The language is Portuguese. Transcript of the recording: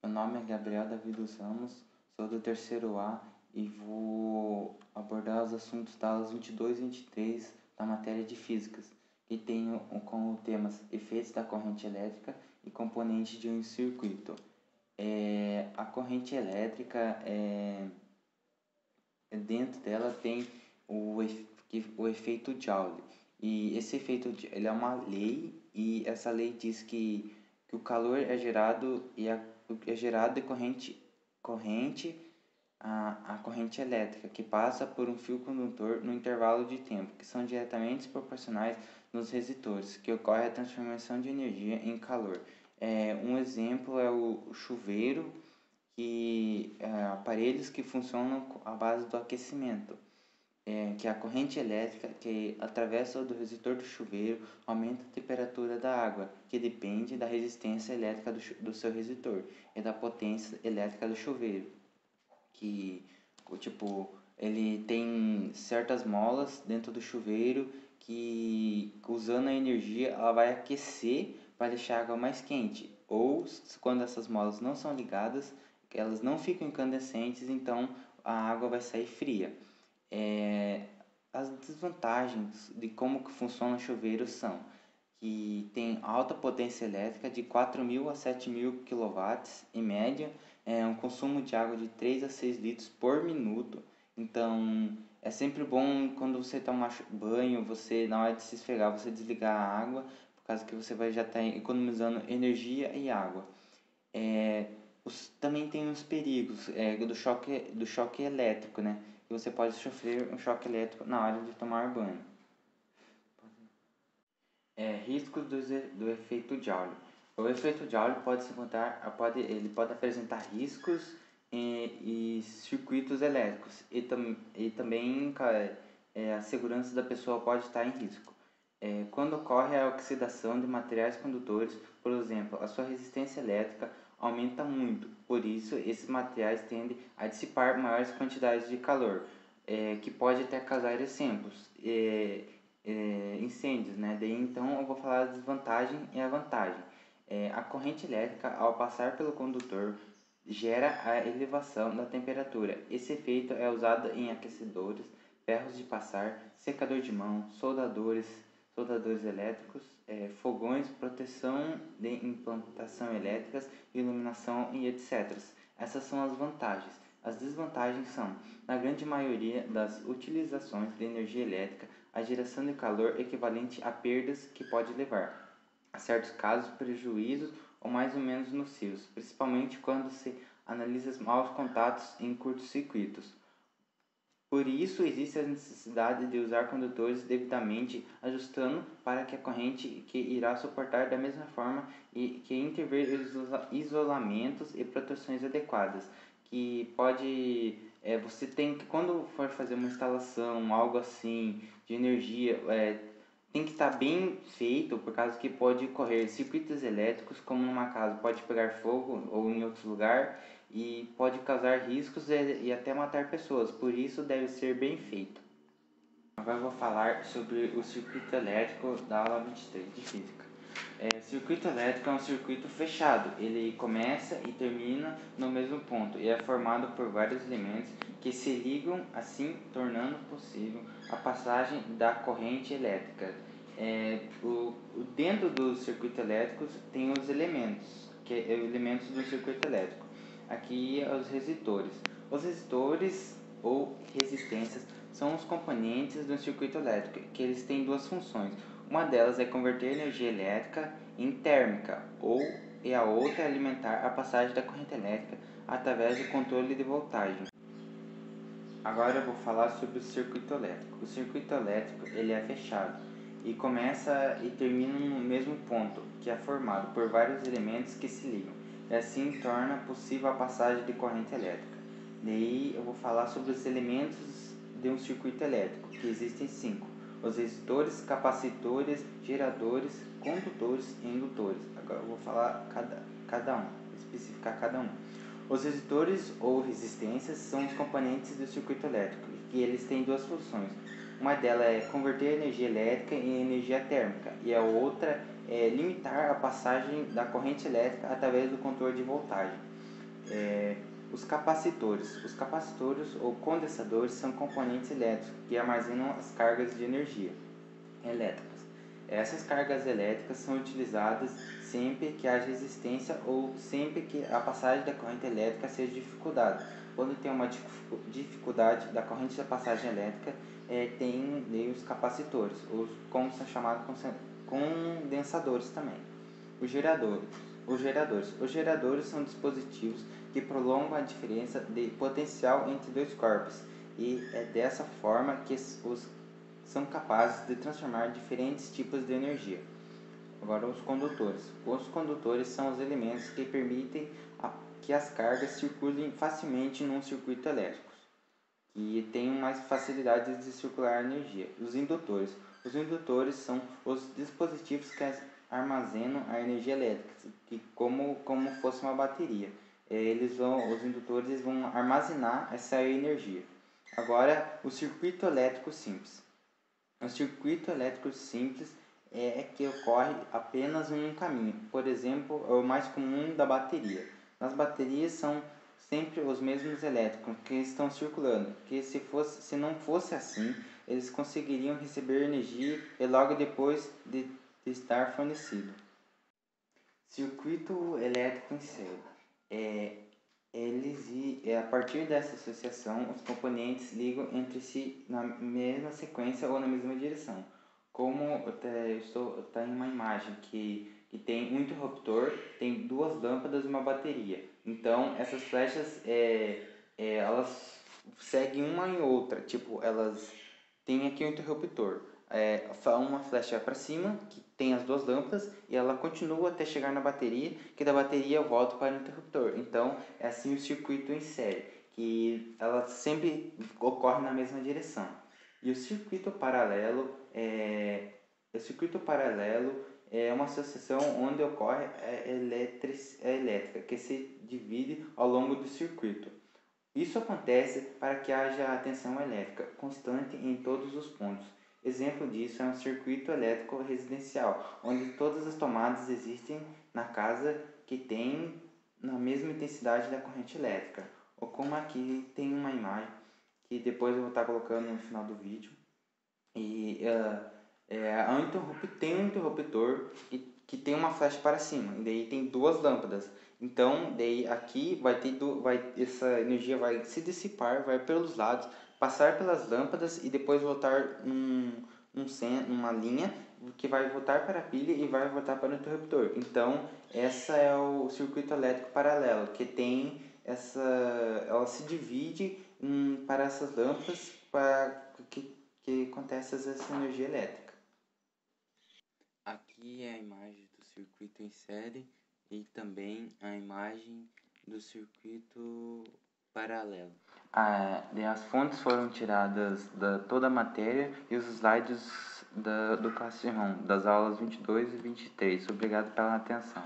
Meu nome é Gabriel Davi dos Ramos, sou do terceiro A e vou abordar os assuntos das aulas 22 e 23 da matéria de Físicas, que tem como temas efeitos da corrente elétrica e componentes de um circuito. A corrente elétrica, dentro dela tem o efeito Joule. E esse efeito ele é uma lei, e essa lei diz que o calor é gerado de a corrente elétrica que passa por um fio condutor no intervalo de tempo, que são diretamente proporcionais nos resistores, que ocorre a transformação de energia em calor. Um exemplo é o chuveiro, aparelhos que funcionam à base do aquecimento. Que a corrente elétrica que atravessa do resistor do chuveiro aumenta a temperatura da água, que depende da resistência elétrica do seu resistor e da potência elétrica do chuveiro. Que, tipo, ele tem certas molas dentro do chuveiro que, usando a energia, ela vai aquecer para deixar a água mais quente. Ou, quando essas molas não são ligadas, elas não ficam incandescentes, então a água vai sair fria. As desvantagens de como que funciona o chuveiro são que tem alta potência elétrica de 4.000 a 7.000 kW em média, um consumo de água de 3 a 6 litros por minuto. Então é sempre bom quando você toma banho, você na hora de se esfregar, você desligar a água, por causa que você vai já estar economizando energia e água. Também tem os perigos do choque elétrico, né? Que você pode sofrer um choque elétrico na hora de tomar banho. Riscos do efeito Joule. O efeito Joule ele pode apresentar riscos e circuitos elétricos, e também a segurança da pessoa pode estar em risco. Quando ocorre a oxidação de materiais condutores, por exemplo, a sua resistência elétrica aumenta muito, por isso esses materiais tendem a dissipar maiores quantidades de calor, que pode até causar incêndios, né? Daí então eu vou falar da desvantagem e a vantagem. A corrente elétrica, ao passar pelo condutor, gera a elevação da temperatura. Esse efeito é usado em aquecedores, ferros de passar, secador de mão, soldadores elétricos, fogões, proteção de implantação elétricas, iluminação e etc. Essas são as vantagens. As desvantagens são, na grande maioria das utilizações de energia elétrica, a geração de calor equivalente a perdas que pode levar a certos casos prejuízos ou mais ou menos nocivos, principalmente quando se analisa os maus contatos em curtos-circuitos. Por isso, existe a necessidade de usar condutores devidamente ajustando para que a corrente que irá suportar da mesma forma e que intervir isolamentos e proteções adequadas. Que pode... você tem que, quando for fazer uma instalação, algo assim, de energia, tem que estar bem feito, por causa que pode ocorrer circuitos elétricos, como numa casa pode pegar fogo ou em outro lugar, e pode causar riscos e até matar pessoas, por isso deve ser bem feito. Agora eu vou falar sobre o circuito elétrico da aula 23 de Física. O circuito elétrico é um circuito fechado, ele começa e termina no mesmo ponto e é formado por vários elementos que se ligam, assim tornando possível a passagem da corrente elétrica. Dentro do circuito elétrico tem os elementos, elementos do circuito elétrico. Aqui os resistores. Os resistores ou resistências são os componentes do circuito elétrico, que eles têm duas funções. Uma delas é converter energia elétrica em térmica, e a outra é alimentar a passagem da corrente elétrica através do controle de voltagem. Agora eu vou falar sobre o circuito elétrico. O circuito elétrico ele é fechado e começa e termina no mesmo ponto, que é formado por vários elementos que se ligam, e assim torna possível a passagem de corrente elétrica. Daí eu vou falar sobre os elementos de um circuito elétrico, que existem 5. Os resistores, capacitores, geradores, condutores e indutores. Agora eu vou falar cada um, especificar cada um. Os resistores ou resistências são os componentes do circuito elétrico, e eles têm duas funções. Uma delas é converter energia elétrica em energia térmica, e a outra é limitar a passagem da corrente elétrica através do controle de voltagem. Os capacitores. Os capacitores ou condensadores são componentes elétricos que armazenam as cargas de energia elétricas. Essas cargas elétricas são utilizadas sempre que haja resistência ou sempre que a passagem da corrente elétrica seja dificultada. Quando tem uma dificuldade da corrente da passagem elétrica, tem os capacitores, como são chamados condensadores também. Os geradores. Os geradores são dispositivos que prolongam a diferença de potencial entre dois corpos e é dessa forma que são capazes de transformar diferentes tipos de energia. Agora, os condutores. Os condutores são os elementos que permitem que as cargas circulem facilmente num circuito elétrico e tenham mais facilidade de circular a energia. Os indutores. Os indutores são os dispositivos que armazenam a energia elétrica, que como fosse uma bateria. Os indutores vão armazenar essa energia. Agora, o circuito elétrico simples. O circuito elétrico simples é que ocorre apenas em um caminho. Por exemplo, é o mais comum da bateria. Nas baterias são sempre os mesmos elétrons que estão circulando, que se não fosse assim, eles conseguiriam receber energia e logo depois de estar fornecido. Circuito elétrico em série. A partir dessa associação, os componentes ligam entre si na mesma sequência ou na mesma direção. Como está em uma imagem que tem um interruptor, tem duas lâmpadas e uma bateria. Então, essas flechas elas seguem uma em outra. Tipo, elas têm aqui um interruptor. Uma flecha vai para cima, que tem as duas lâmpadas, e ela continua até chegar na bateria, que da bateria eu volto para o interruptor. Então, é assim o circuito em série, que ela sempre ocorre na mesma direção. E o circuito paralelo é uma associação onde ocorre a elétrica, que se divide ao longo do circuito. Isso acontece para que haja tensão elétrica constante em todos os pontos. Exemplo disso é um circuito elétrico residencial, onde todas as tomadas existem na casa que tem na mesma intensidade da corrente elétrica. Ou como aqui tem uma imagem que depois eu vou estar colocando no final do vídeo. E tem um interruptor que tem uma flecha para cima, e daí tem duas lâmpadas. Então, daí aqui essa energia vai se dissipar, vai pelos lados, passar pelas lâmpadas e depois voltar numa linha que vai voltar para a pilha e vai voltar para o interruptor. Então, essa é o circuito elétrico paralelo, que tem ela se divide para essas lâmpadas para que acontece essa energia elétrica. Aqui é a imagem do circuito em série e também a imagem do circuito paralelo. As fontes foram tiradas da toda a matéria e os slides do Classroom, das aulas 22 e 23. Obrigado pela atenção.